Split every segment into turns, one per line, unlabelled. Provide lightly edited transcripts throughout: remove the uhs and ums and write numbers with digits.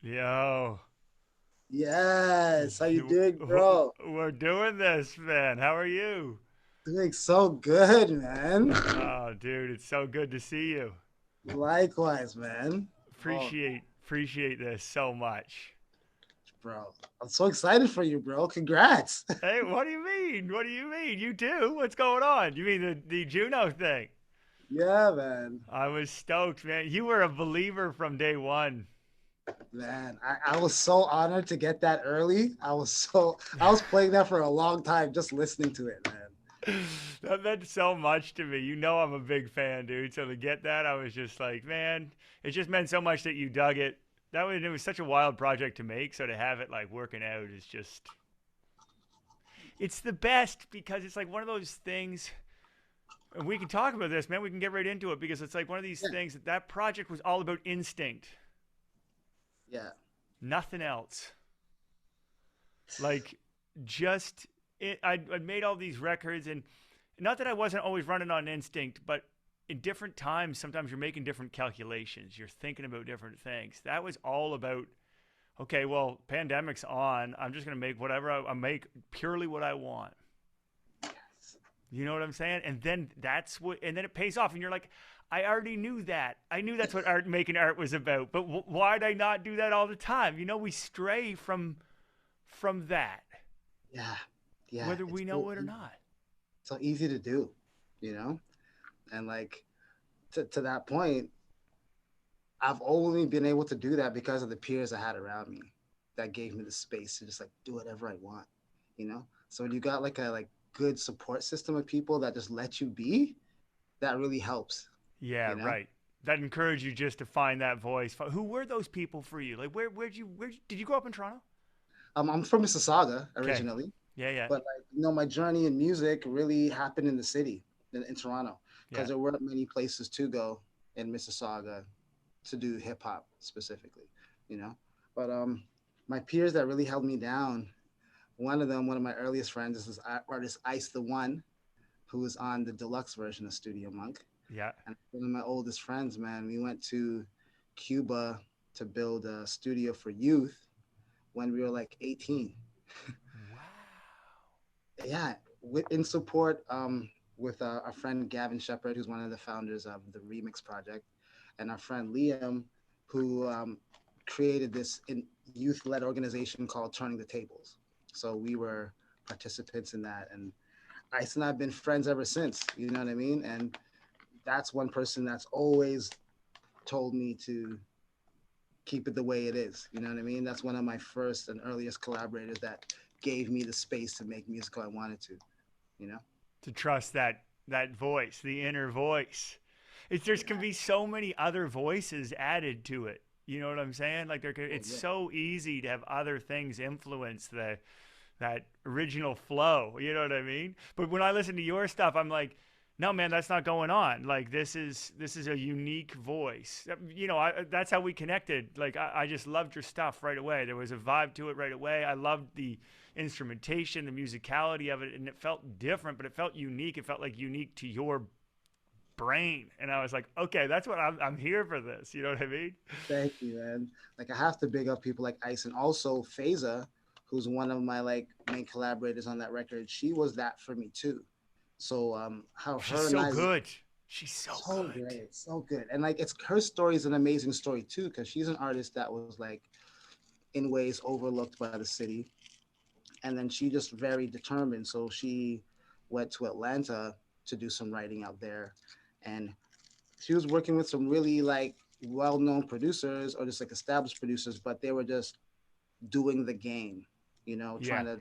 Yo,
Yes, how you doing, bro?
we're doing this, man. How are you?
Doing so good, man.
Oh, dude, it's so good to see you.
Likewise, man. Oh,
Appreciate this so much.
bro. I'm so excited for you, bro. Congrats.
Hey, what do you mean? What do you mean? You too? What's going on? You mean the Juno thing?
Yeah, man.
I was stoked, man. You were a believer from day one.
Man, I was so honored to get that early. I was playing that for a long time, just listening to it, man.
That meant so much to me. You know I'm a big fan, dude. So to get that, I was just like, man, it just meant so much that you dug it. It was such a wild project to make. So to have it like working out is just, it's the best because it's like one of those things. And we can talk about this, man. We can get right into it because it's like one of these
Yeah,
things that project was all about instinct,
yeah.
nothing else. Like just I'd made all these records, and not that I wasn't always running on instinct, but in different times, sometimes you're making different calculations. You're thinking about different things. That was all about, okay, well, pandemic's on. I'm just going to make whatever I make purely what I want. You know what I'm saying? And then it pays off. And you're like, I already knew that. I knew that's what making art was about. But why'd I not do that all the time? You know, we stray from that,
Yeah, yeah.
whether we know it or not.
So easy to do, you know? And like to that point, I've only been able to do that because of the peers I had around me that gave me the space to just like do whatever I want, you know? So when you got like a good support system of people that just let you be, that really helps,
Yeah,
you know?
right. That encouraged you just to find that voice. Who were those people for you? Like, where did you grow up in Toronto?
I'm from Mississauga
Okay.
originally,
Yeah, yeah,
but like my journey in music really happened in the city in Toronto because
yeah.
there weren't many places to go in Mississauga to do hip hop specifically, you know. But my peers that really held me down. One of them, one of my earliest friends, is this artist Ice the One, who was on the deluxe version of Studio Monk.
Yeah.
And one of my oldest friends, man, we went to Cuba to build a studio for youth when we were like 18.
Wow.
Yeah, in support with our friend Gavin Shepard, who's one of the founders of the Remix Project, and our friend Liam, who created this youth-led organization called Turning the Tables. So we were participants in that, and Ice and I've been friends ever since. You know what I mean? And that's one person that's always told me to keep it the way it is. You know what I mean? That's one of my first and earliest collaborators that gave me the space to make music I wanted to. You know?
To trust that voice, the inner voice. There's can
Yeah.
be so many other voices added to it. You know what I'm saying?
Oh
It's
yeah.
so easy to have other things influence that original flow. You know what I mean? But when I listen to your stuff, I'm like, no, man, that's not going on. Like this is a unique voice. You know, that's how we connected. Like I just loved your stuff right away. There was a vibe to it right away. I loved the instrumentation, the musicality of it, and it felt different, but it felt unique. It felt like unique to your brain, and I was like, okay, that's what I'm here for this. You know what I mean?
Thank you, man. Like I have to big up people like Ice and also Phasa, who's one of my like main collaborators on that record. She was that for me too. So how
She's
her and
so
I
good. She's so
so
good.
great, so good. And like it's her story is an amazing story too, because she's an artist that was like in ways overlooked by the city. And then she just very determined. So she went to Atlanta to do some writing out there. And she was working with some really like well-known producers or just like established producers, but they were just doing the game,
Yeah.
trying to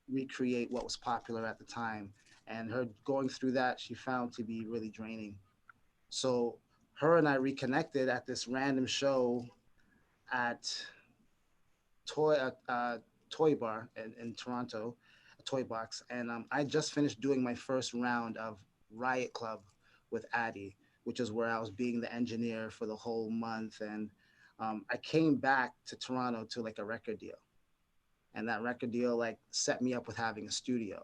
recreate what was popular at the time. And her going through that, she found to be really draining. So her and I reconnected at this random show at Toy Toy Bar in Toronto, a toy box, and I just finished doing my first round of Riot Club with Addy, which is where I was being the engineer for the whole month, and I came back to Toronto to like a record deal, and that record deal like set me up with having a studio.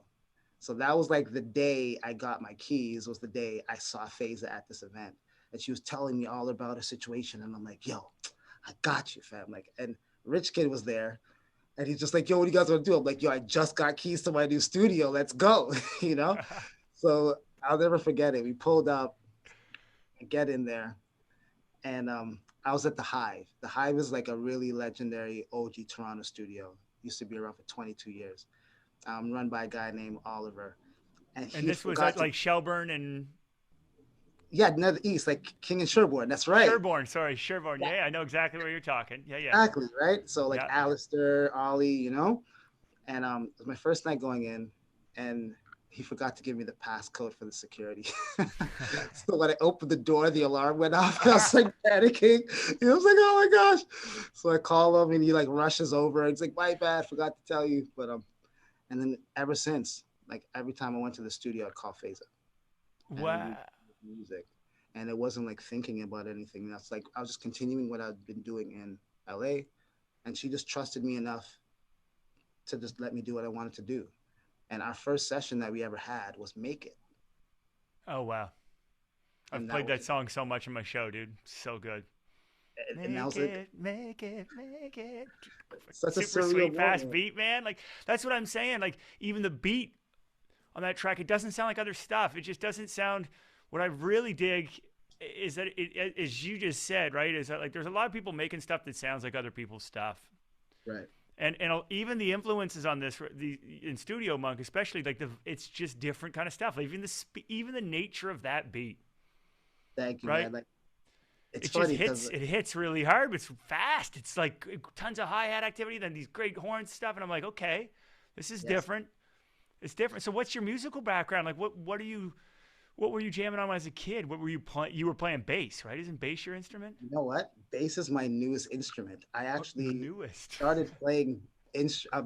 So that was like the day I got my keys was the day I saw Phasa at this event. And she was telling me all about her situation. And I'm like, yo, I got you, fam. Like, and Rich Kid was there, and he's just like, "Yo, what do you guys want to do?" I'm like, "Yo, I just got keys to my new studio. Let's go," you know. So I'll never forget it. We pulled up, get in there, and I was at the Hive. The Hive is like a really legendary OG Toronto studio. Used to be around for 22 years. Run by a guy named Oliver, and
And
he
this was at
forgot to.
like Shelburne and
Yeah, near the east, like King and Sherborne. That's right.
Sherborne. Sorry, Sherborne.
Yeah,
Yeah, I know exactly where you're talking. Yeah, yeah,
exactly, right. So like
yeah.
Alistair, Ollie, and it was my first night going in, and he forgot to give me the passcode for the security. So when I opened the door, the alarm went off. And I was like panicking. He was like, "Oh my gosh!" So I call him, and he like rushes over. It's like, "My bad, forgot to tell you." But and then ever since, like every time I went to the studio, I'd call Faza, and we
Wow.
music, and it wasn't like thinking about anything. That's like I was just continuing what I'd been doing in LA, and she just trusted me enough to just let me do what I wanted to do. And our first session that we ever had was "Make It,"
Oh wow. I've
and that
played that
was
song so much in my show, dude. So good.
and that
Make
was like
it, make it, make it.
such a
Super
surreal
sweet, fast
moment.
beat, man. Like that's what I'm saying. Like even the beat on that track, it doesn't sound like other stuff. It just doesn't sound. What I really dig is that as you just said, right? Is that like there's a lot of people making stuff that sounds like other people's stuff,
Right.
and even the influences on this, the in Studio Monk, especially like it's just different kind of stuff. Like even the nature of that beat,
Thank you,
right?
man. Like it's
It just
funny because
hits. It hits really hard. But it's fast. It's like tons of hi hat activity, then these great horn stuff, and I'm like, okay, this is
yes,
different. It's different. So, what's your musical background? Like, what are you? What were you jamming on as a kid? What were you playing? You were playing bass, right? Isn't bass your instrument?
you know what? Bass is my newest instrument. I
Oh,
actually
newest.
started playing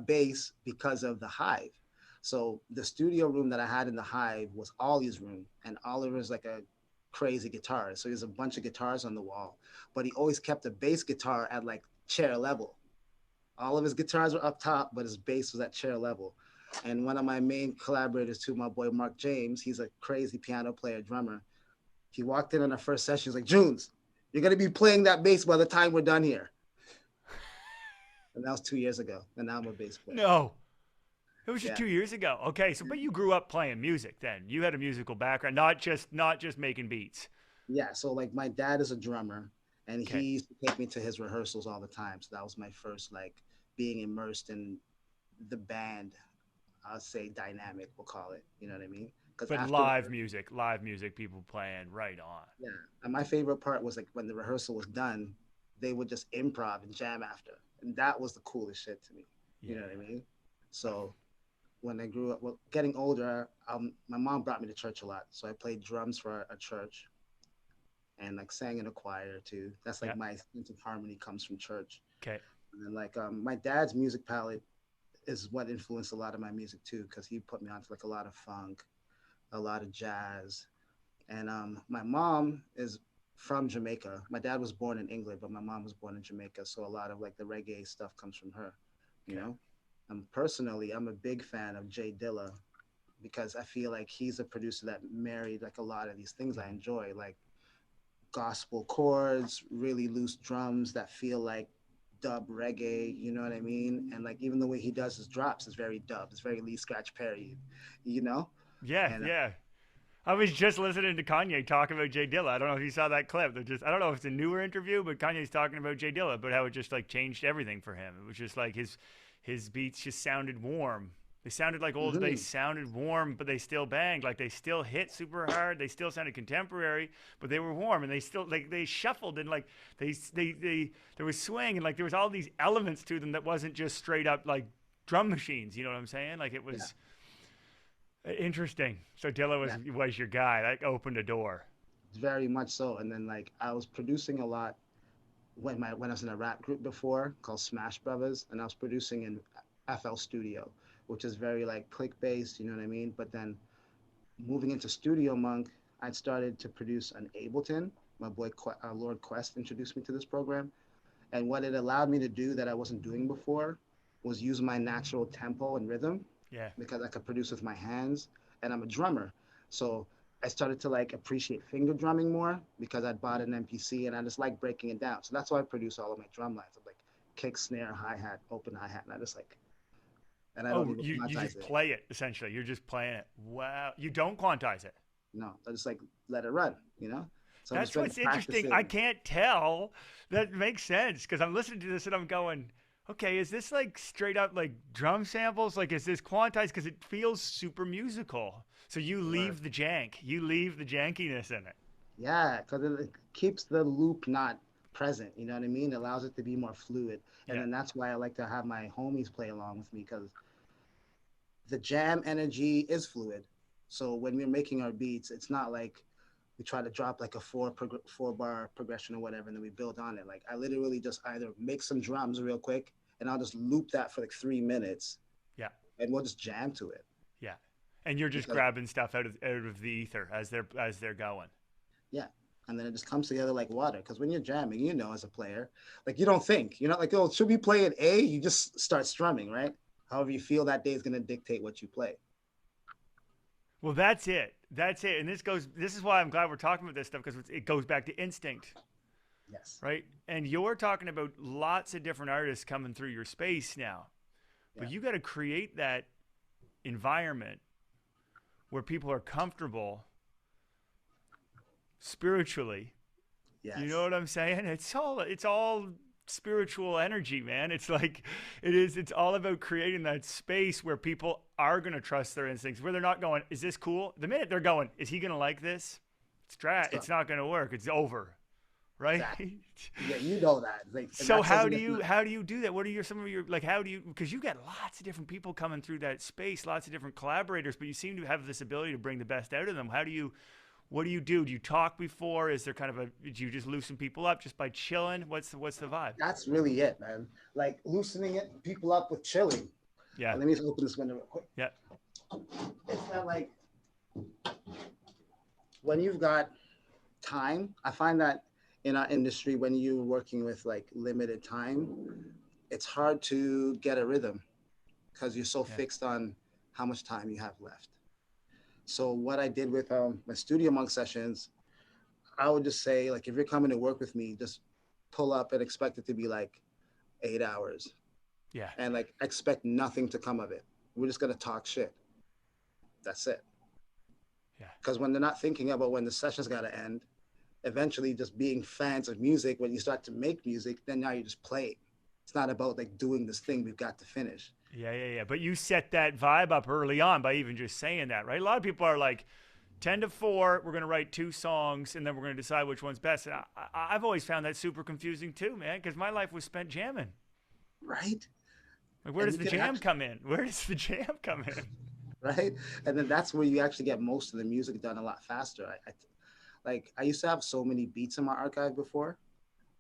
bass because of the Hive. So the studio room that I had in the Hive was Ollie's room, and Oliver's like a crazy guitarist. So there's a bunch of guitars on the wall, but he always kept a bass guitar at like chair level. All of his guitars were up top, but his bass was at chair level. And one of my main collaborators, too, my boy Mark James, he's a crazy piano player, drummer. He walked in on our first session. He's like, "Junes, you're gonna be playing that bass by the time we're done here." And that was 2 years ago. And now I'm a bass player.
No, it was just
Yeah.
2 years ago. Okay, so but you grew up playing music then. You had a musical background, not just making beats.
Yeah. So like my dad is a drummer, and
Okay,
he used to take me to his rehearsals all the time. So that was my first like being immersed in the band. I'll say dynamic, we'll call it. You know what I mean? Because
but
after
live music, people playing right on.
yeah. And my favorite part was like when the rehearsal was done, they would just improv and jam after. And that was the coolest shit to me.
Yeah,
You know what I mean? So when I grew up, well, getting older, my mom brought me to church a lot. So I played drums for a church and like sang in a choir too. That's
yeah.
like my sense of harmony comes from church.
Okay,
And then like my dad's music palette is what influenced a lot of my music too, because he put me onto like a lot of funk, a lot of jazz, and my mom is from Jamaica. My dad was born in England, but my mom was born in Jamaica. So a lot of like the reggae stuff comes from her, you
okay.
know. Personally, I'm a big fan of Jay Dilla because I feel like he's a producer that married like a lot of these things I
Mm-hmm.
enjoy, like gospel chords, really loose drums that feel like dub reggae, you know what I mean? And like even the way he does his drops is very dub, it's very Lee Scratch Perry, you know?
Yeah,
And
yeah. I was just listening to Kanye talk about Jay Dilla. I don't know if you saw that clip. I don't know if it's a newer interview, but Kanye's talking about Jay Dilla, but how it just like changed everything for him. It was just like his beats just sounded warm. They sounded like old. They
mm-hmm,
sounded warm, but they still banged. Like they still hit super hard. They still sounded contemporary, but they were warm, and they still like they shuffled and like they there was swing and like there was all these elements to them that wasn't just straight up like drum machines. You know what I'm saying? Like it
yeah,
was interesting. So Dilla
yeah,
was your guy. That opened a door.
very much so. And then like I was producing a lot when I was in a rap group before called Smash Brothers, and I was producing in FL Studio, which is very like click based, you know what I mean? But then moving into Studio Monk, I started to produce an Ableton. My boy Lord Quest introduced me to this program, and what it allowed me to do that I wasn't doing before was use my natural tempo and rhythm
Yeah.
because I could produce with my hands, and I'm a drummer. So I started to like appreciate finger drumming more because I'd bought an MPC and I just like breaking it down. So that's why I produce all of my drum lines. I'm like, kick, snare, hi hat, open hi hat, and I just like, and I don't
Oh,
even
you
quantize
just
it.
play it essentially. You're just playing it. Wow. You don't quantize it.
No, I just like let it run, you know. So I'm just
That's
been
what's interesting. I
practicing.
can't tell. That makes sense because I'm listening to this and I'm going, okay, is this like straight up like drum samples? Like, is this quantized? Because it feels super musical. So you
Word.
leave the jank, you leave the jankiness in it.
Yeah, because it keeps the loop not present. You know what I mean? It allows it to be more fluid, and
Yeah.
then that's why I like to have my homies play along with me because the jam energy is fluid. So when we're making our beats, it's not like we try to drop like a four bar progression or whatever, and then we build on it. Like I literally just either make some drums real quick, and I'll just loop that for like 3 minutes,
Yeah.
and we'll just jam to it
Yeah. And you're just
because
grabbing stuff out of the ether as they're going.
yeah. And then it just comes together like water. Because when you're jamming, you know, as a player, like you don't think. You're not like, oh, should we play an A? You just start strumming, right? However you feel that day is going to dictate what you play.
Well, that's it. That's it. And this is why I'm glad we're talking about this stuff because it goes back to instinct,
Yes.
right? And you're talking about lots of different artists coming through your space now.
Yeah.
But you got to create that environment where people are comfortable spiritually. You know
Yes.
what I'm saying? It's all spiritual energy, man. It's all about creating that space where people are going to trust their instincts, where they're not going, is this cool? The minute they're going, is he going to like this?
Let's go.
It's not going to work. It's over, right?
Exactly. Yeah, you know that. Like, and
So
that
how
doesn't
do
get
you how do you do that? What are some of your like how do you because you got lots of different people coming through that space, lots of different collaborators, but you seem to have this ability to bring the best out of them. How do you what do you do? Do you talk before? Is there kind of do you just loosen people up just by chilling? What's the vibe?
that's really it, man. Like loosening it people up with chilling.
Yeah.
Let me just open this window real quick.
Yeah.
It's that like when you've got time, I find that in our industry, when you're working with like limited time, it's hard to get a rhythm because you're so
Yeah.
fixed on how much time you have left. So what I did with my studio monk sessions, I would just say like if you're coming to work with me, just pull up and expect it to be like 8 hours
Yeah.
and like expect nothing to come of it. We're just gonna talk shit. That's it.
Yeah.
Because when they're not thinking about when the session's gotta end, eventually just being fans of music, when you start to make music, then now you just play it. It's not about like doing this thing we've got to finish.
Yeah. But you set that vibe up early on by even just saying that, right? A lot of people are like 10 to 4, we're going to write 2 songs and then we're going to decide which one's best. And I've always found that super confusing too, man, because my life was spent jamming.
Right?
Like, where
And
does
you
the
can
jam
actually
come in? Where does the jam come in?
right? And then that's where you actually get most of the music done a lot faster. Like I used to have so many beats in my archive before,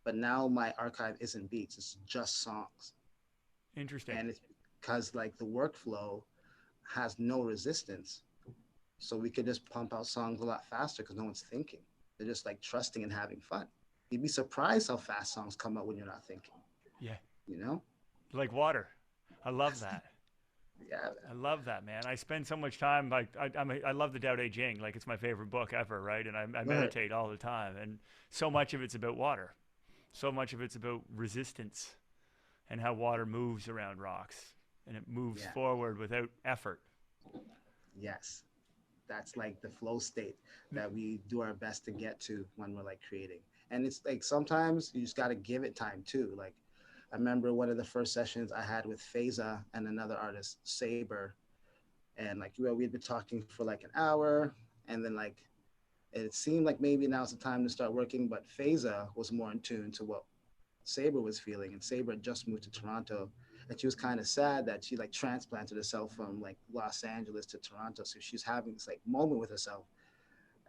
but now my archive isn't beats; it's just songs,
Interesting.
and it's because like the workflow has no resistance, so we could just pump out songs a lot faster because no one's thinking. They're just like trusting and having fun. You'd be surprised how fast songs come out when you're not thinking.
Yeah.
You know?
Like water. I love that.
Yeah.
I love that, man. I spend so much time like I love the Tao Te Ching, like it's my favorite book ever, right? And I
Right.
meditate all the time, and so much of it's about water. So much of it's about resistance and how water moves around rocks, and it moves
Yeah.
forward without effort.
Yes. That's like the flow state that we do our best to get to when we're like creating. And it's like sometimes you just got to give it time too. Like I remember one of the first sessions I had with Phasa and another artist, Saber, and like we'd been talking for like an hour, and then like it seemed like maybe now's the time to start working, but Phasa was more in tune to what Saber was feeling, and Saber had just moved to Toronto, and she was kind of sad that she like transplanted herself from like Los Angeles to Toronto, so she's having this like moment with herself.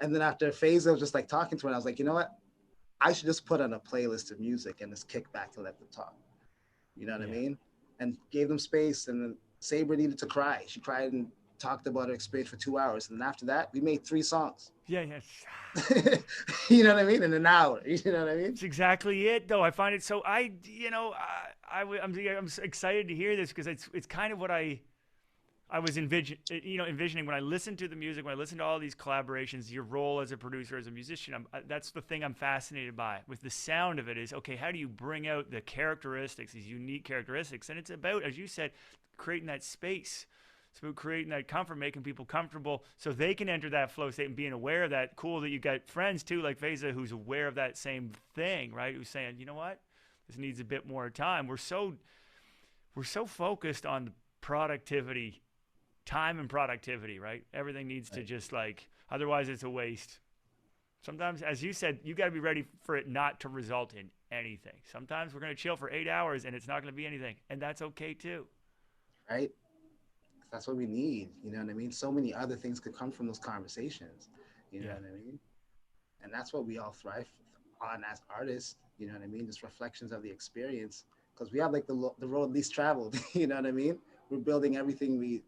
And then after Phasa was just like talking to her, and I was like, you know what? I should just put on a playlist of music and just kick back and let them talk. You know what I
Yeah.
mean? And gave them space. And then Saber needed to cry. She cried and talked about her experience for 2 hours. And then after that, we made 3 songs.
Yeah.
You know what I mean? In an hour. You know what I mean?
It's exactly it, though. I find it so. I'm excited to hear this because it's kind of what I I was envisioning when I listened to the music, when I listened to all these collaborations, your role as a producer, as a musician, that's the thing I'm fascinated by with the sound of it is, okay, how do you bring out the characteristics, these unique characteristics? And it's about, as you said, creating that space. It's about creating that comfort, making people comfortable so they can enter that flow state and being aware of that. Cool that you got friends too, like Feza, who's aware of that same thing, right? Who's saying, you know what? This needs a bit more time. We're so focused on the productivity, time and productivity, right? Everything needs to
Right.
just like, otherwise it's a waste. Sometimes, as you said, you got to be ready for it not to result in anything. Sometimes we're going to chill for 8 hours and it's not going to be anything. And that's okay too.
Right. That's what we need. You know what I mean? So many other things could come from those conversations. You know
Yeah.
what I mean? And that's what we all thrive on as artists. You know what I mean? Just reflections of the experience, because we have like the road least traveled. You know what I mean? We're building everything we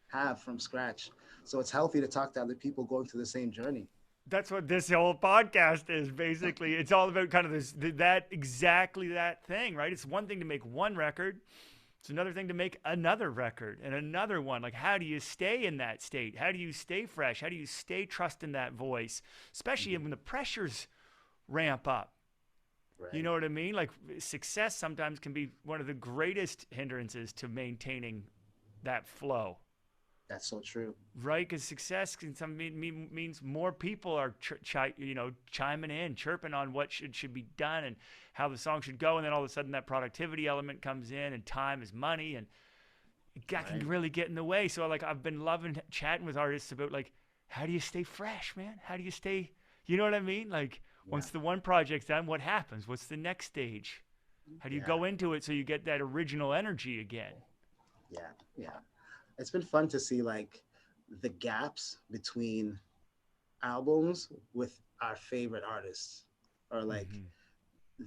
have from scratch, so it's healthy to talk to other people going through the same journey.
That's what this whole podcast is basically. It's all about kind of that exactly that thing, right? It's one thing to make one record. It's another thing to make another record and another one. Like, how do you stay in that state? How do you stay fresh? How do you stay trusting that voice, especially
Mhm.
when the pressures ramp up? You
Right.
know what I mean? Like, success sometimes can be one of the greatest hindrances to maintaining that flow,
That's so true.
right? Because success can means more people are chiming in, chirping on what should be done and how the song should go, and then all of a sudden that productivity element comes in, and time is money, and that can
Right.
really get in the way. So like I've been loving chatting with artists about like how do you stay fresh, man? How do you stay? You know what I mean? Like
Yeah.
once the one project's done, what happens? What's the next stage? How do you
Yeah.
go into it so you get that original energy again?
Yeah. Yeah. It's been fun to see like the gaps between albums with our favorite artists, or like
Hmm.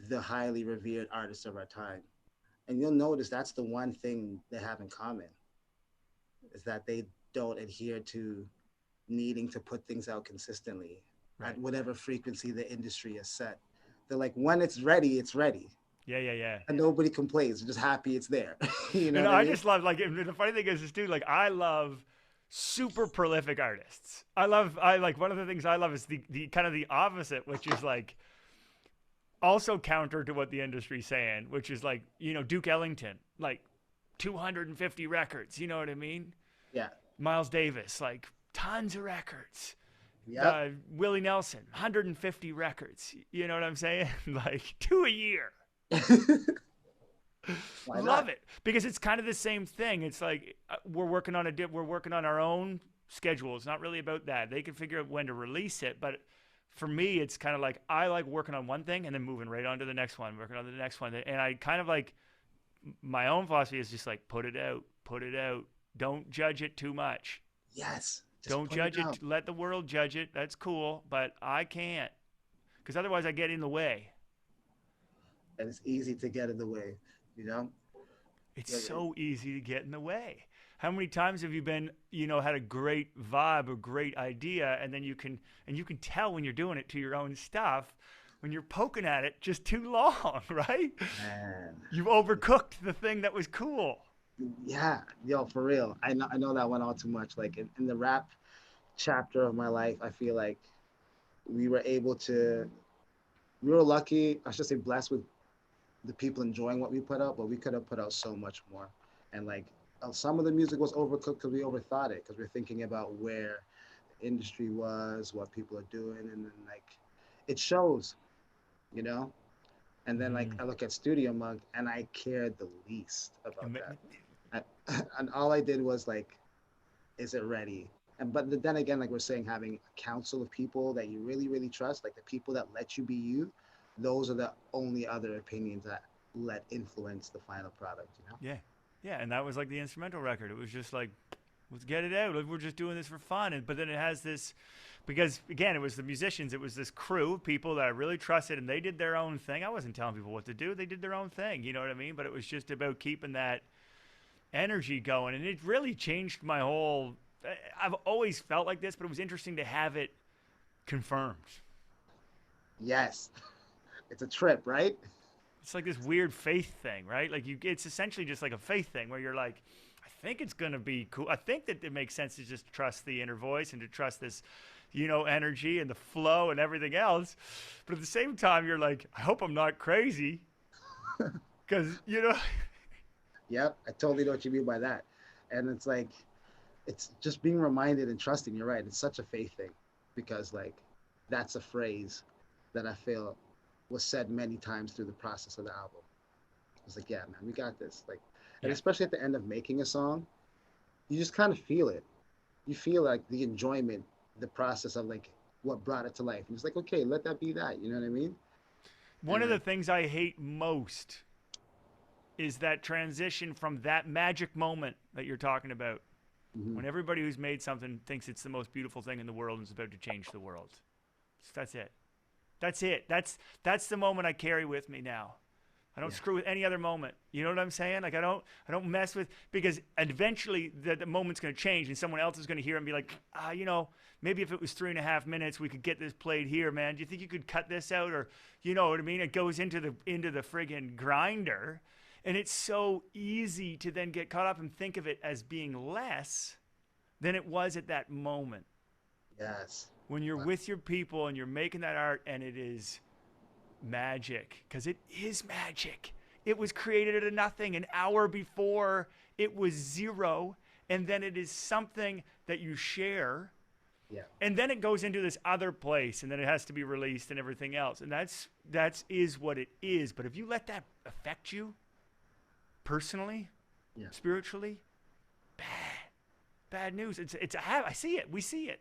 the highly revered artists of our time. And you'll notice that's the one thing they have in common, is that they don't adhere to needing to put things out consistently at
Right.
whatever frequency the industry has set. They're like, when it's ready, it's ready.
Yeah, yeah, yeah.
And nobody complains. They're just happy it's there. You know
And
what I
I
mean?
just love like and the funny thing is too like I love super prolific artists. I like one of the things I love is the kind of the opposite, which is like also counter to what the industry's saying, which is like, Duke Ellington, like 250 records, you know what I mean?
Yeah.
Miles Davis, like tons of records.
Yep.
Willie Nelson, 150 records. You know what I'm saying? Like two a year.
Why
Love
not?
it because it's kind of the same thing. It's like we're working on our own schedule. It's not really about that. They can figure out when to release it, but for me, it's kind of like I like working on one thing and then moving right on to the next one, working on the next one, and I kind of like my own philosophy is just like put it out, put it out. Don't judge it too much.
Yes. Just
Don't
put it
judge it.
out.
Let the world judge it. That's cool, but I can't because otherwise I get in the way.
And it's easy to get in the way, you know?
It's
Yeah,
so easy to get in the way. How many times have you been, had a great vibe, a great idea, and then you can tell when you're doing it to your own stuff, when you're poking at it just too long, right?
man.
You've overcooked the thing that was cool.
Yeah, yo, for real. I know that went on too much. Like in the rap chapter of my life, I feel like we were able to, we were lucky, I should say blessed with the people enjoying what we put out, but we could have put out so much more. And like some of the music was overcooked because we overthought it, because we're thinking about where the industry was, what people are doing, and then like it shows, you know? And then like
Mm-hmm.
I look at Studio Mug and I cared the least about that. And all I did was like, is it ready? And but then again, like we're saying, having a council of people that you really, really trust, like the people that let you be you, those are the only other opinions that let influence the final product, you know?
Yeah, yeah, and that was like the instrumental record. It was just like, let's get it out. Like, we're just doing this for fun, but then it has this, because again, it was the musicians. It was this crew of people that I really trusted, and they did their own thing. I wasn't telling people what to do. They did their own thing. You know what I mean? But it was just about keeping that energy going, and it really changed my whole. I've always felt like this, but it was interesting to have it confirmed.
Yes. It's a trip, right?
It's like this weird faith thing, right? Like it's essentially just like a faith thing where you're like, I think it's going to be cool. I think that it makes sense to just trust the inner voice and to trust this, energy and the flow and everything else. But at the same time, you're like, I hope I'm not crazy. Because,
Yep, I totally know what you mean by that. And it's like, it's just being reminded and trusting. You're right. It's such a faith thing because, like, that's a phrase that I feel was said many times through the process of the album. It's like, yeah, man, we got this. Like, and
Yeah.
especially at the end of making a song, you just kind of feel it. You feel like the enjoyment, the process of like what brought it to life. And it's like, okay, let that be that. You know what I mean?
One
And
of the
like,
things I hate most is that transition from that magic moment that you're talking about
mhm,
when everybody who's made something thinks it's the most beautiful thing in the world and is about to change the world. That's it. That's it. That's the moment I carry with me now. I don't
yeah,
screw with any other moment. You know what I'm saying? Like I don't mess with because eventually the moment's going to change and someone else is going to hear and be like, maybe if it was 3.5 minutes, we could get this played here, man. Do you think you could cut this out? Or you know what I mean? It goes into the friggin' grinder, and it's so easy to then get caught up and think of it as being less than it was at that moment
yes.
when you're with your people and you're making that art and it is magic, because it is magic. It was created out of nothing an hour before it was zero, and then it is something that you share,
Yeah.
and then it goes into this other place, and then it has to be released and everything else, and that is what it is. But if you let that affect you personally,
Yeah.
spiritually, bad news. I see it. We see it.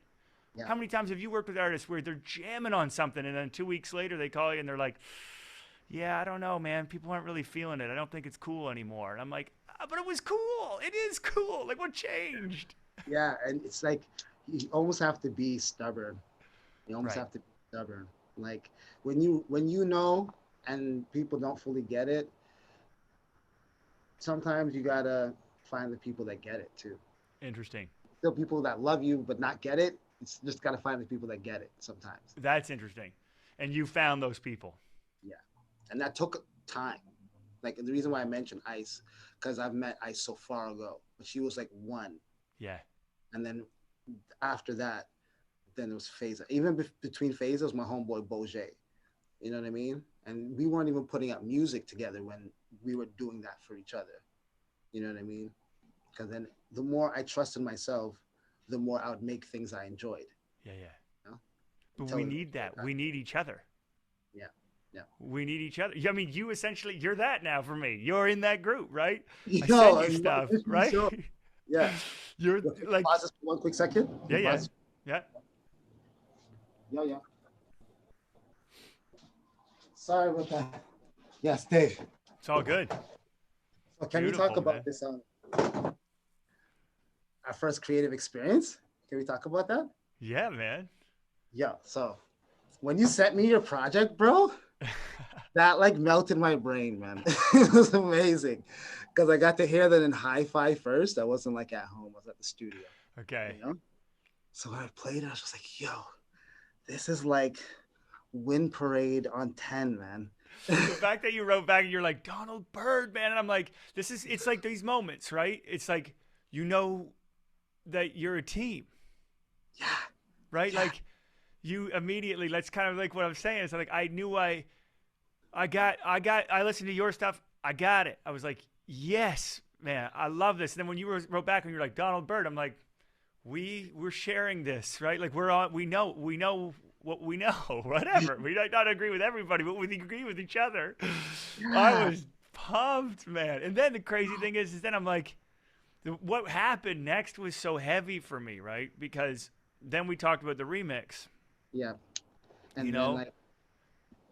Yeah.
How many times have you worked with artists where they're jamming on something and then 2 weeks later they call you and they're like, yeah, I don't know, man. People aren't really feeling it. I don't think it's cool anymore. And I'm like, but it was cool. It is cool. Like, what changed?
Yeah. And it's like, you almost have to be stubborn. You almost
Right.
have to be stubborn. Like when you know and people don't fully get it, sometimes you gotta find the people that get it too.
Interesting.
Still people that love you but not get it. It's just gotta find the people that get it sometimes.
That's interesting. And you found those people.
Yeah. And that took time. Like the reason why I mentioned Ice, because I've met Ice so far ago, but she was like one.
Yeah.
And then after that, then it was Phase. Even between phases, my homeboy Boje. You know what I mean? And we weren't even putting out music together when we were doing that for each other. You know what I mean? Because then the more I trusted myself, the more I would make things I enjoyed.
Yeah.
You know?
But
Until
we need that. We need each other.
Yeah. Yeah.
We need each other. I mean, you're that now for me. You're in that group, right? I
Yo,
send you stuff, right?
sure. Yeah.
You're like,
Pause this for one quick second.
yeah.
Pause.
Yeah.
Yeah. Sorry about that. Yes, Dave.
It's all good.
So can we
Beautiful,
talk about
man.
this our first creative experience? Can we talk about that?
Yeah, man.
Yeah. So when you sent me your project, bro, that like melted my brain, man. It was amazing. Because I got to hear that in hi-fi first. I wasn't like at home, I was at the studio.
Okay.
You know? So when I played it, I was just like, yo, this is like Wind Parade on 10, man.
The fact that you wrote back and you're like, Donald Byrd, man. And I'm like, it's like these moments, right? It's like, that you're a team,
Yeah.
right?
Yeah.
Like you immediately, that's kind of like what I'm saying. It's like, I knew I listened to your stuff. I got it. I was like, yes, man, I love this. And then when you wrote back and you're like, Donald Byrd, I'm like, we're sharing this, right? Like we know what we know, whatever. We might not agree with everybody, but we agree with each other.
Yeah.
I was pumped, man. And then the crazy thing is then I'm like, what happened next was so heavy for me, right? Because then we talked about the remix.
Yeah. And
You
then
know?
like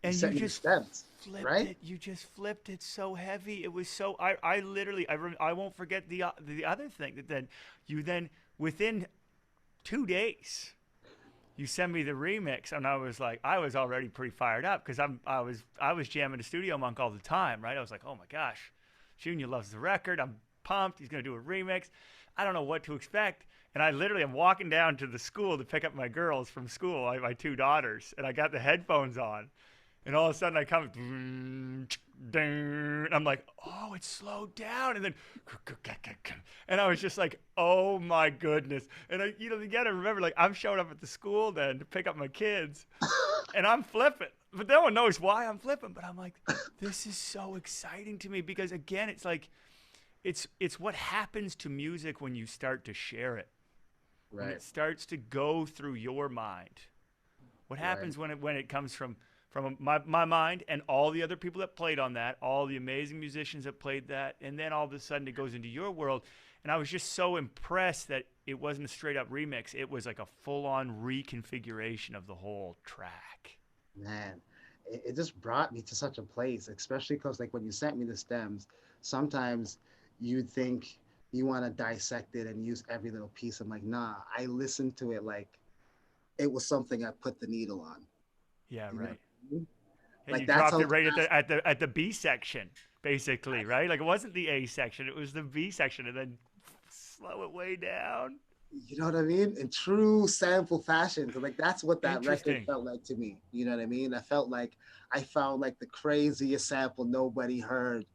And
set
you
me the
just
steps,
flipped
right?
it. You just flipped it so heavy. It was so. I literally. I won't forget the other thing that then you then within 2 days you send me the remix and I was like I was already pretty fired up because I was jamming to Studio Monk all the time, right? I was like, oh my gosh, Junia loves the record. I'm pumped. He's gonna do a remix. I don't know what to expect. And I literally am walking down to the school to pick up my girls from school, my two daughters, and I got the headphones on. And all of a sudden I come, and I'm like, oh, it's slowed down. And then, and I was just like, oh my goodness. And you got to remember, like, I'm showing up at the school then to pick up my kids, and I'm flipping. But no one knows why I'm flipping. But I'm like, this is so exciting to me because, again, it's like, it's what happens to music when you start to share it. When
Right.
it starts to go through your mind. What happens
Right.
when it comes from my mind and all the other people that played on that, all the amazing musicians that played that, and then all of a sudden it goes into your world. And I was just so impressed that it wasn't a straight up remix. It was like a full on reconfiguration of the whole track.
Man, it just brought me to such a place, especially because like when you sent me the stems, sometimes you'd think you want to dissect it and use every little piece. I'm like, nah, I listened to it like it was something I put the needle on.
Yeah,
You know what
right.
I mean?
And you
Like that's
dropped
how
it right
fast,
at the B section, basically, right? Like it wasn't the A section, it was the B section, and then slow it way down.
you know what I mean? In true sample fashion. Cause like that's what that record
Interesting.
felt like to me. You know what I mean? I felt like I found like the craziest sample nobody heard.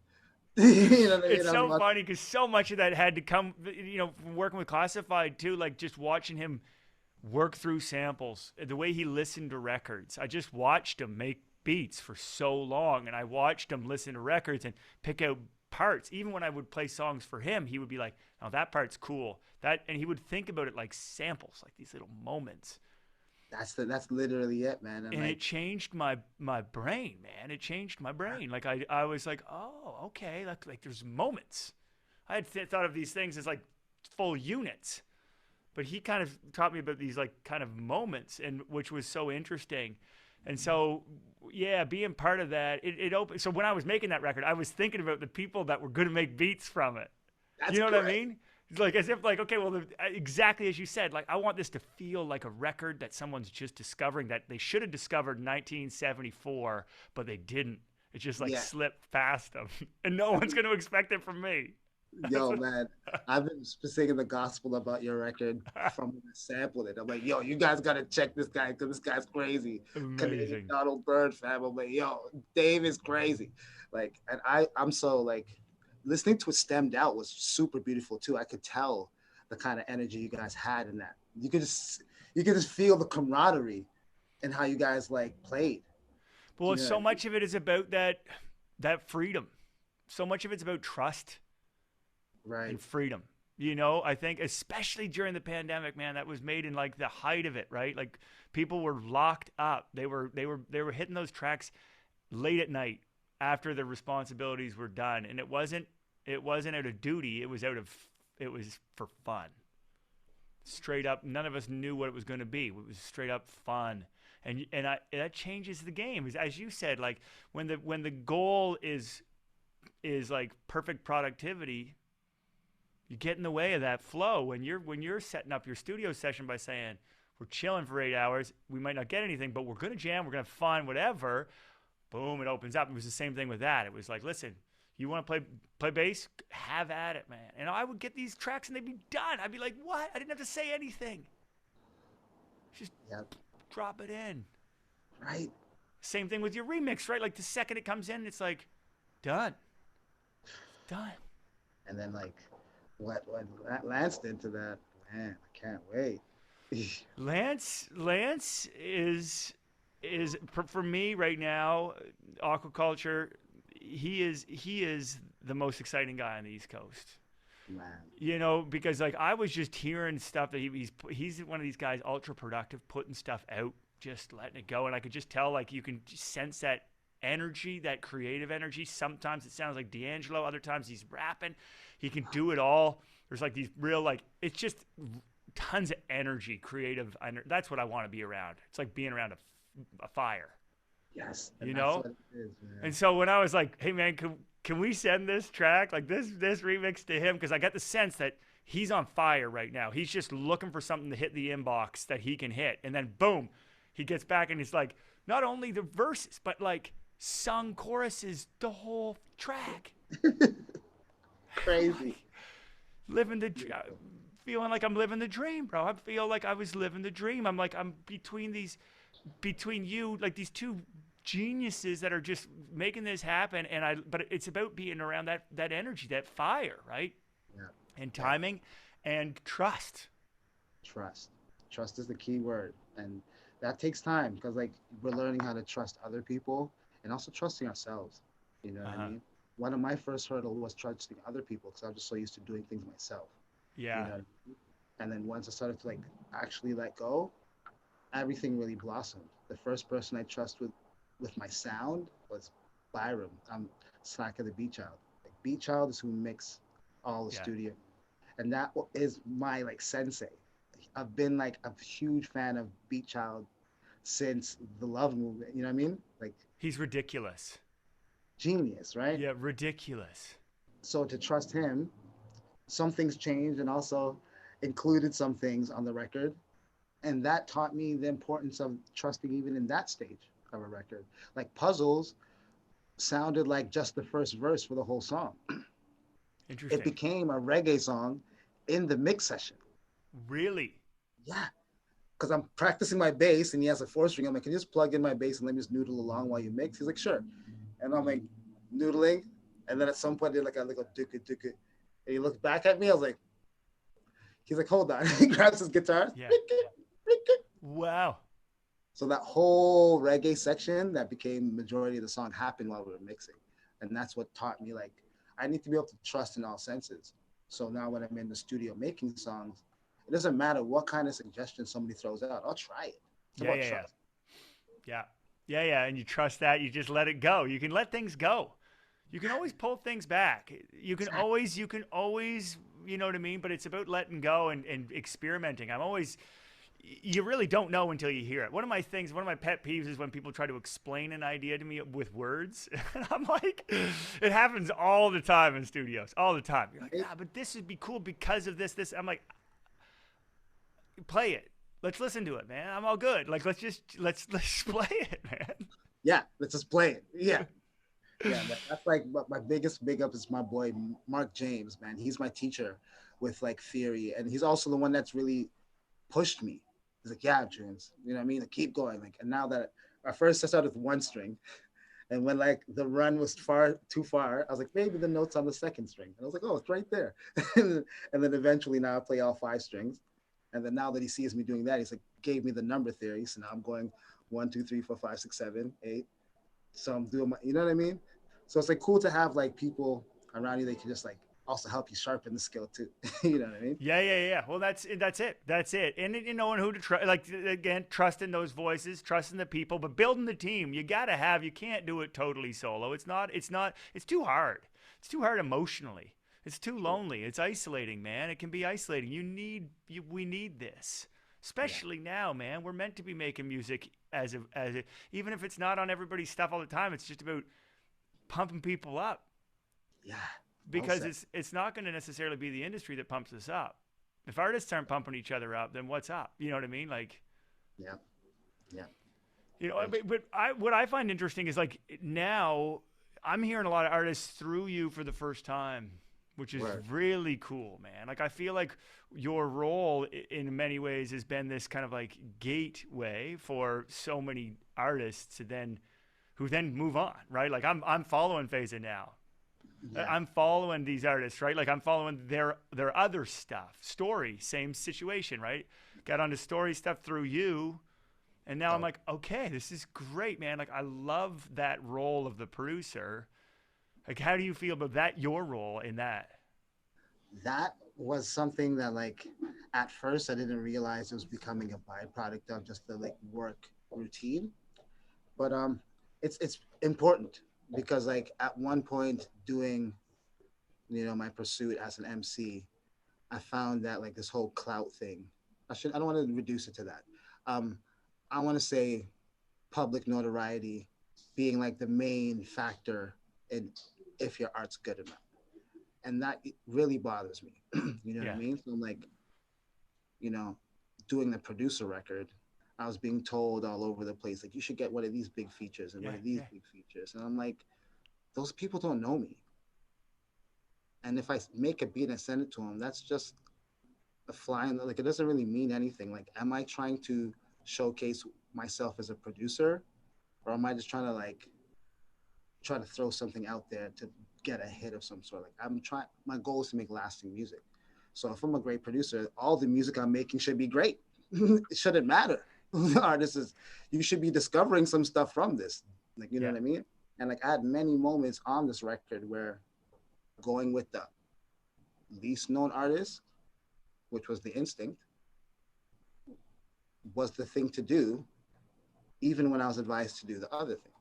You know what I mean?
It's
I was
so
about,
funny because so much of that had to come, from working with Classified too, like just watching him work through samples, the way he listened to records. I just watched him make beats for so long, and I watched him listen to records and pick out parts. Even when I would play songs for him, he would be like, "Oh, that part's cool." And he would think about it like samples, like these little moments.
that's literally it, man. And
And
like
it changed my brain, man. It changed my brain. Like I was like, oh, okay. Like there's moments. I had thought of these things as like full units, but he kind of taught me about these like kind of moments, and which was so interesting. And so, yeah, being part of that, it opened. So when I was making that record, I was thinking about the people that were going to make beats from it. You
that's
know what I
great.
mean? It's like as if like, okay, well, exactly as you said, like I want this to feel like a record that someone's just discovering that they should have discovered in 1974, but they didn't. It just like
Yeah.
slipped past them, and no one's going to expect it from me. That's
Yo,
what,
man, I've been singing the gospel about your record from when I sampled it. I'm like, yo, you guys gotta check this guy because this guy's crazy. Canadian
amazing.
Donald Byrd fam. I'm like, yo, Dave is crazy. Like, and I'm so like listening to it stemmed out was super beautiful too. I could tell the kind of energy you guys had in that. You could just feel the camaraderie and how you guys like played.
Well,
You know what
so
I mean?
much of it is about that freedom. So much of it's about trust
Right.
and freedom. I think especially during the pandemic, man, that was made in like the height of it, right? Like people were locked up. They were hitting those tracks late at night after their responsibilities were done, and it wasn't out of duty. It was for fun. Straight up, none of us knew what it was going to be. It was straight up fun. That changes the game. As you said, like when the goal is like perfect productivity, you get in the way of that flow when you're setting up your studio session by saying we're chilling for 8 hours. We might not get anything, but we're gonna jam. We're gonna find whatever. Boom! It opens up. It was the same thing with that. It was like, listen, you want to play bass? Have at it, man. And I would get these tracks and they'd be done. I'd be like, what? I didn't have to say anything. Just
Yep.
drop it in.
Right.
Same thing with your remix, right? Like the second it comes in, it's like done, done.
And then like what Lance did to that, man, I can't wait.
Lance is for me right now, aquaculture. He is the most exciting guy on the East Coast.
Man.
Because like I was just hearing stuff that he's one of these guys, ultra productive, putting stuff out, just letting it go, and I could just tell like you can just sense that energy, that creative energy. Sometimes it sounds like D'Angelo, other times he's rapping. He can do it all. There's like these real like it's just tons of energy, creative. That's what I want to be around. It's like being around a fire,
Yes,
you
and that's
know.
what it is, man.
And so when I was like, "Hey man, can we send this track like this remix to him?" Because I got the sense that he's on fire right now. He's just looking for something to hit the inbox that he can hit, and then boom, he gets back and he's like, not only the verses but like sung choruses the whole track. I'm
Crazy.
like, feeling like I'm living the dream, bro. I feel like I was living the dream. I'm like I'm between you, like these two geniuses that are just making this happen. And but it's about being around that energy, that fire, right?
Yeah.
And
Yeah.
timing and trust.
Trust. Trust is the key word. And that takes time because like we're learning how to trust other people and also trusting ourselves. You know what I
Uh-huh.
mean? One of my first hurdles was trusting other people because I was just so used to doing things myself. You
Yeah.
know, and then once I started to like actually let go, everything really blossomed. The first person I trust with my sound was Byram. I'm Slacker the Beat Child. Like Beat Child is who mix all the
Yeah.
studio, and that is my like sensei. I've been like a huge fan of Beat Child since the Love Movement. You know what I mean? Like
He's ridiculous.
genius, right?
Yeah, ridiculous.
So to trust him, some things changed and also included some things on the record. And that taught me the importance of trusting even in that stage of a record. Like Puzzles sounded like just the first verse for the whole song. It
Interesting.
became a reggae song in the mix session.
Really?
Yeah, because I'm practicing my bass and he has a four string. I'm like, can you just plug in my bass and let me just noodle along while you mix? He's like, sure. And I'm like noodling. And then at some point, I did like a little duka duka. And he looked back at me. I was like, he's like, hold on. He grabs his guitar.
Yeah. Wow.
So that whole reggae section that became majority of the song happened while we were mixing. And that's what taught me like I need to be able to trust in all senses. So now when I'm in the studio making songs, it doesn't matter what kind of suggestion somebody throws out. I'll try it. It's
Yeah,
about
yeah, yeah.
trust.
Yeah. Yeah, yeah. And you trust that. You just let it go. You can let things go. You can always pull things back.
Exactly.
You can always, you know what I mean? But it's about letting go and experimenting. I'm always, you really don't know until you hear it. One of my pet peeves is when people try to explain an idea to me with words. And I'm like, it happens all the time in studios, all the time. You're like,
Right?
ah, but this would be cool because of this, this. I'm like, play it. Let's listen to it, man. I'm all good. Like, let's play it, man.
Yeah, let's just play it. Yeah. Yeah, that's like my biggest big up is my boy Mark James, man. He's my teacher with like theory, and he's also the one that's really pushed me. He's like, yeah, James, you know what I mean? Like, keep going. Like, and now that I first I started with one string, and when like the run was far too far, I was like, maybe the note's on the second string, and I was like, oh, it's right there. And then eventually now I play all five strings, and then now that he sees me doing that, he's like, gave me the number theory. So now I'm going 1, 2, 3, 4, 5, 6, 7, 8. So I'm doing my, you know what I mean? So it's like cool to have like people around you that can just like also help you sharpen the skill too. You know what I mean?
Yeah, yeah, yeah. Well, that's it. That's it. And you knowing who to trust, like again, trusting those voices, trusting the people, but building the team. You gotta have. You can't do it totally solo. It's not. It's not. It's too hard. It's too hard emotionally. It's too lonely. It's isolating, man. It can be isolating. You need. We need this,
Yeah.
especially now, man. We're meant to be making music even if it's not on everybody's stuff all the time. It's just about pumping people up
Yeah. Well
because
said.
it's not going to necessarily be the industry that pumps us up. If artists aren't pumping each other up, then what's up? You know what I mean? Like,
Yeah. Yeah.
you know,
Very true.
but what I find interesting is like now I'm hearing a lot of artists through you for the first time, which is
Word.
really cool, man. Like I feel like your role in many ways has been this kind of like gateway for so many artists to then who then move on, right? Like I'm following Phasa now.
Yeah.
I'm following these artists, right? Like I'm following their other stuff. Story, same situation, right? Got onto story stuff through you, and now I'm
So
like, okay, this is great, man. Like I love that role of the producer. Like, how do you feel about that? Your role in that?
that was something that like at first I didn't realize it was becoming a byproduct of just the like work routine. But it's important because like at one point doing my pursuit as an MC, I found that like this whole clout thing. I don't want to reduce it to that. Um, I want to say public notoriety being like the main factor in if your art's good enough, and that really bothers me. You know what I
Yeah,
mean? So I'm like, you know, doing the producer record, I was being told all over the place like you should get one of these big features and one
yeah,
of these
yeah,
big features, and I'm like, those people don't know me, and if I make a beat and send it to them, that's just a fly in the, like it doesn't really mean anything. Like, am I trying to showcase myself as a producer, or am I just trying to like try to throw something out there to get a hit of some sort? Like I'm trying. My goal is to make lasting music. So if I'm a great producer, all the music I'm making should be great. It shouldn't matter who the artist is. You should be discovering some stuff from this. Like you know
Yeah.
what I mean? And like I had many moments on this record where going with the least known artist, which was the instinct, was the thing to do, even when I was advised to do the other thing.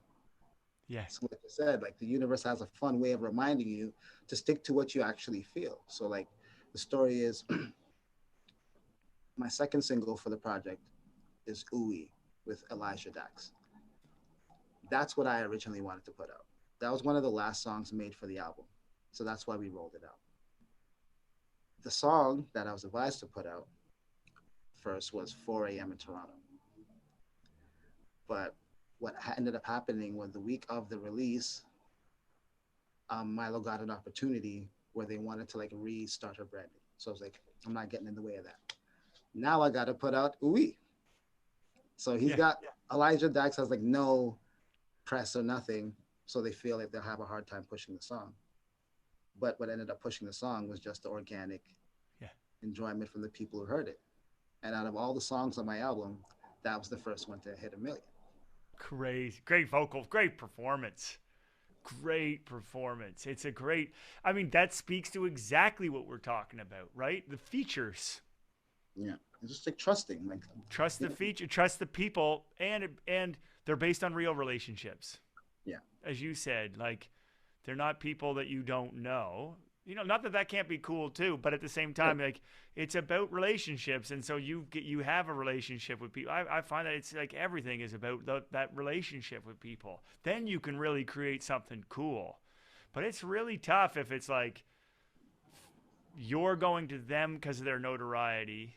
Yeah.
So like I said, like the universe has a fun way of reminding you to stick to what you actually feel. So like the story is my second single for the project is Ooey with Elijah Dax. That's what I originally wanted to put out. That was one of the last songs made for the album. So that's why we rolled it out. The song that I was advised to put out first was 4 a.m. in Toronto. But what ended up happening was the week of the release, Milo got an opportunity where they wanted to like restart her branding. So I was like, I'm not getting in the way of that. Now I got to put out Ooey. So he's
Yeah.
got Elijah Dax has like no press or nothing. So they feel like they'll have a hard time pushing the song. But what ended up pushing the song was just the organic
Yeah.
enjoyment from the people who heard it. And out of all the songs on my album, that was the first one to hit 1 million.
Crazy. Great vocals, great performance. Great performance. It's a great, I mean, that speaks to exactly what we're talking about, right? The features.
Yeah. It's just like trusting. Like
Trust the feature, trust the people, and they're based on real relationships.
yeah.
As you said, like they're not people that you don't know. You know, not that that can't be cool too, but at the same time, like it's about relationships, and so you have a relationship with people. I find that it's like everything is about that relationship with people. Then you can really create something cool. But it's really tough if it's like you're going to them because of their notoriety.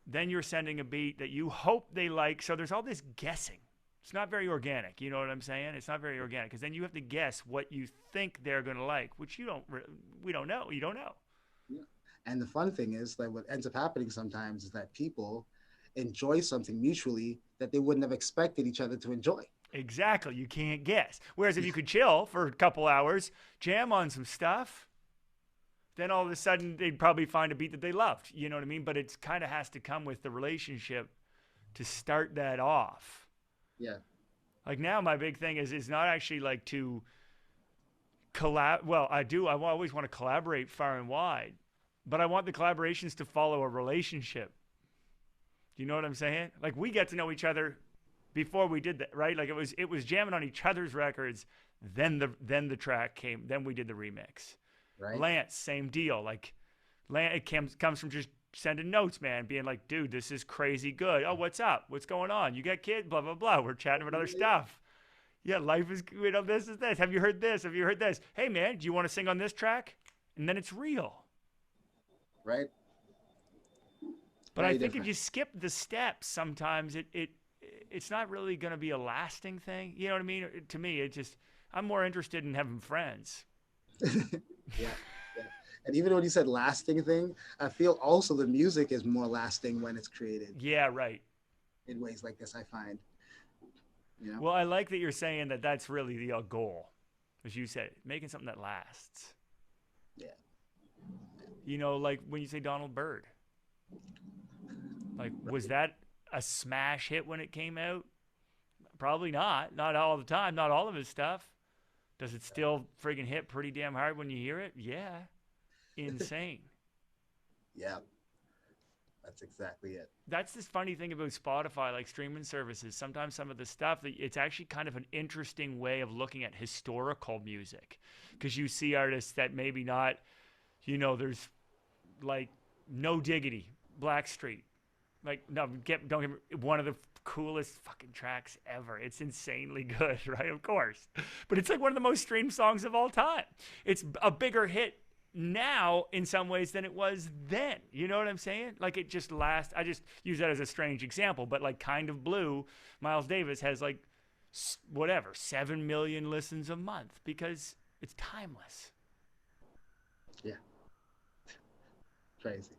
Then you're sending a beat that you hope they like. So there's all this guessing. It's not very organic. You know what I'm saying? It's not very organic because then you have to guess what you think they're going to like, which we don't know. You don't know.
Yeah. And the fun thing is like what ends up happening sometimes is that people enjoy something mutually that they wouldn't have expected each other to enjoy.
Exactly. You can't guess. Whereas if you could chill for a couple hours, jam on some stuff, then all of a sudden they'd probably find a beat that they loved. You know what I mean? But it kind of has to come with the relationship to start that off.
Yeah.
Like now my big thing is not actually like to collab. Well, I always want to collaborate far and wide, but I want the collaborations to follow a relationship. Do you know what I'm saying? Like we get to know each other before we did that, right? Like it was jamming on each other's records. Then the track came. Then we did the remix.
Right.
Lance, same deal. Like Lance, it comes from just sending notes, man, being like, dude, this is crazy good. Oh, what's up? What's going on? You got kids? Blah, blah, blah. We're chatting about other stuff. Yeah, life is, you know, this is this. Have you heard this? Have you heard this? Hey, man, do you want to sing on this track? And then it's real.
Right.
But
Very
I think
different.
if you skip the steps, sometimes it's not really going to be a lasting thing. You know what I mean? To me, I'm more interested in having friends.
Yeah. And even when you said lasting thing, I feel also the music is more lasting when it's created.
Yeah, right.
In ways like this, I find. You know?
Well, I like that you're saying that that's really the goal, as you said, making something that lasts.
Yeah.
You know, like when you say Donald Byrd, like was that a smash hit when it came out? Probably not. Not all the time. Not all of his stuff. Does it still friggin' hit pretty damn hard when you hear it? Yeah. Insane.
Yeah. That's exactly it.
That's this funny thing about Spotify, like streaming services. Sometimes some of the stuff, it's actually kind of an interesting way of looking at historical music. Because you see artists that maybe not, you know, there's like No Diggity, Blackstreet. Like, no, don't get me, one of the coolest fucking tracks ever. It's insanely good, right? Of course. But it's like one of the most streamed songs of all time. It's a bigger hit now in some ways than it was then. You know what I'm saying? Like it just lasts. I just use that as a strange example, but like Kind of Blue, Miles Davis has like whatever, 7 million listens a month because it's timeless.
Yeah. Crazy.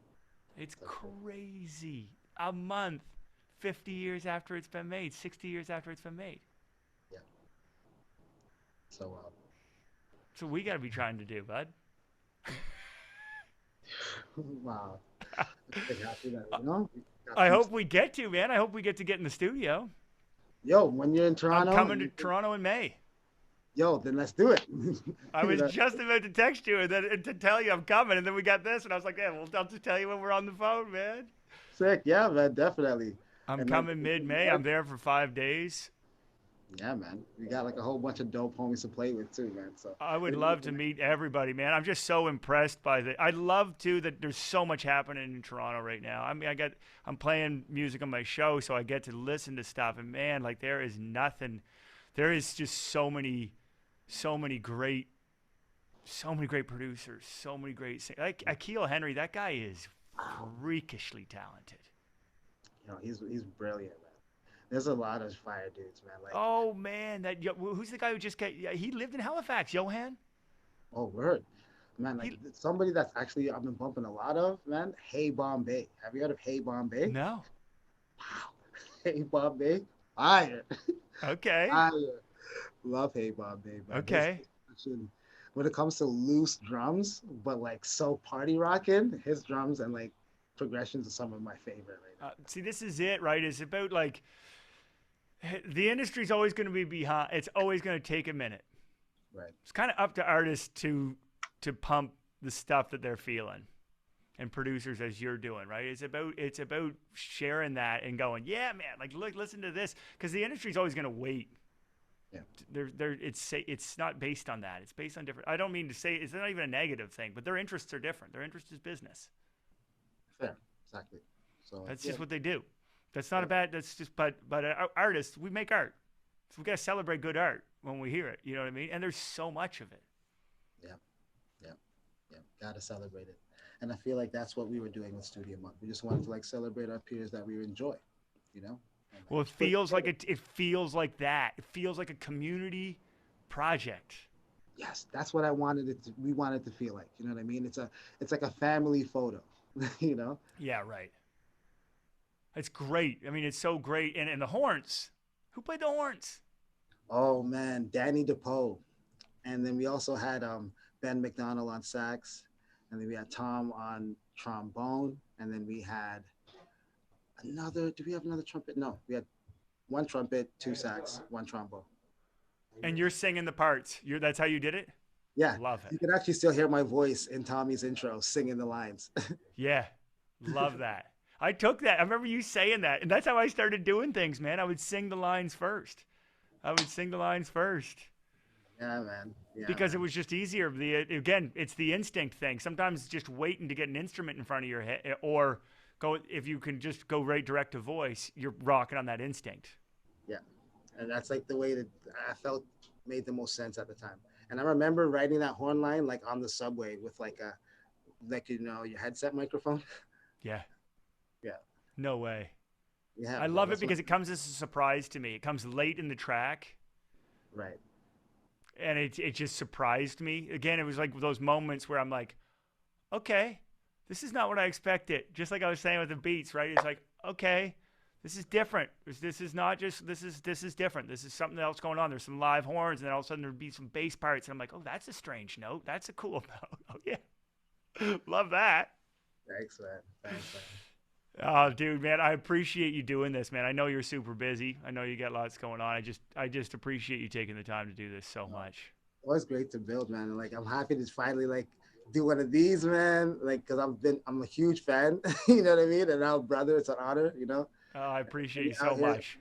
It's crazy. A month, 50 years after it's been made, 60 years after it's been made.
Yeah. So,
So we got to be trying to do, bud.
wow. I'm pretty happy that, you know, we got
I
some.
hope we get to, man. I hope we get to get in the studio.
Yo, when you're in
I'm
Toronto,
coming to Toronto in May.
yo, then let's do it.
I
You
was
know?
just about to text you and then and to tell you I'm coming, and then we got this, and I was like, yeah, well, I'll just tell you when we're on the phone, man.
Sick. Yeah, man, definitely.
I'm
And like,
coming mid-May. I'm there for 5 days.
yeah, man, we got like a whole bunch of dope homies to play with too, man. So
I would
it'll
love
be
to meet everybody, man. I'm just so impressed by the. I love too that there's so much happening in Toronto right now. I mean, I'm playing music on my show, so I get to listen to stuff, and man, like there is nothing. There is just so many great producers, so many great like Akil Henry. That guy is freakishly talented.
you know, he's brilliant, man. There's a lot of fire dudes, man. Like,
Oh man, who's the guy who just got? Yeah, he lived in Halifax, Johan.
oh word, man. Like
He,
somebody that's actually I've been bumping a lot of, man. Hey Bombay, have you heard of Hey Bombay?
no.
Wow, Hey Bombay, fire,
Okay.
fire. Love Hey Bombay, man. His
Okay.
production, when it comes to loose drums, but like so party rocking, his drums and like progressions are some of my favorite right now.
See, this is it, right? It's about like the industry's always going to be behind. It's always going to take a minute.
Right.
It's kind of up to artists to pump the stuff that they're feeling, and producers as you're doing, right? It's about sharing that and going, yeah, man, like look, listen to this, because the industry's always going to wait.
Yeah.
It's not based on that. It's based on different. I don't mean to say it's not even a negative thing, but their interests are different. Their interest is business.
Fair. Exactly. So
That's
yeah,
just what they do. That's not
yeah,
a bad. That's just but artists, we make art, so we gotta celebrate good art when we hear it. You know what I mean? And there's so much of it.
yeah, yeah, yeah. Gotta celebrate it. And I feel like that's what we were doing with Studio Month. We just wanted to like celebrate our peers that we enjoy, you know? And,
Well, it
put
feels like
together.
it feels like that. It feels like a community project.
Yes, that's what I wanted it to, we wanted to feel like. You know what I mean? It's like a family photo, you know?
Yeah, right. It's great. I mean, it's so great. And the horns. Who played the horns?
Oh man, Danny DePoe. And then we also had Ben McDonald on sax, and then we had Tom on trombone, and then we had another. Do we have another trumpet? No, we had one trumpet, two sax, one trombone.
And you're singing the parts. That's how you did it?
Yeah,
Love
you
it.
can actually still hear my voice in Tommy's intro singing the lines.
Yeah. Love that. I took that. I remember you saying that. And that's how I started doing things, man. I would sing the lines first.
Yeah, man. Yeah,
Because it
man.
was just easier. Again, it's the instinct thing. Sometimes just waiting to get an instrument in front of your head, or if you can just go right direct to voice, you're rocking on that instinct.
Yeah, and that's like the way that I felt made the most sense at the time. And I remember writing that horn line like on the subway with like your headset microphone.
Yeah.
Yeah.
No way.
Yeah,
I
bro,
love it
that's what.
because it comes as a surprise to me. It comes late in the track,
Right.
and it just surprised me. Again, it was like those moments where I'm like, okay, this is not what I expected. Just like I was saying with the beats, right? It's like, okay, this is different. This is not just this is different. This is something else going on. There's some live horns, and then all of a sudden there'd be some bass parts, and I'm like, oh, that's a strange note. That's a cool note. Oh yeah, love that.
Thanks, man. Thanks, man.
Oh, dude, man, I appreciate you doing this, man. I know you're super busy. I know you got lots going on. I just appreciate you taking the time to do this so much.
Always great to build, man. And like I'm happy to finally like do one of these, man. Like because I'm a huge fan. You know what I mean? And now, brother, it's an honor. You know.
Oh, I appreciate you
Out
so
here,
much.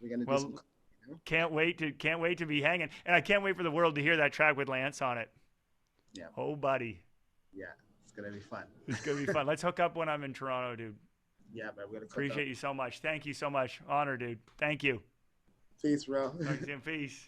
we're gonna do
Well,
some. You know?
can't wait to be hanging, and I can't wait for the world to hear that track with Lance on it.
Yeah.
Oh, buddy,
Yeah, it's gonna be fun.
it's gonna be fun. Let's hook up when I'm in Toronto, dude.
Yeah, man. We're gonna
Appreciate you so much. Thank you so much. Honor, dude. Thank you.
Peace, bro.
Talk to you soon. Peace.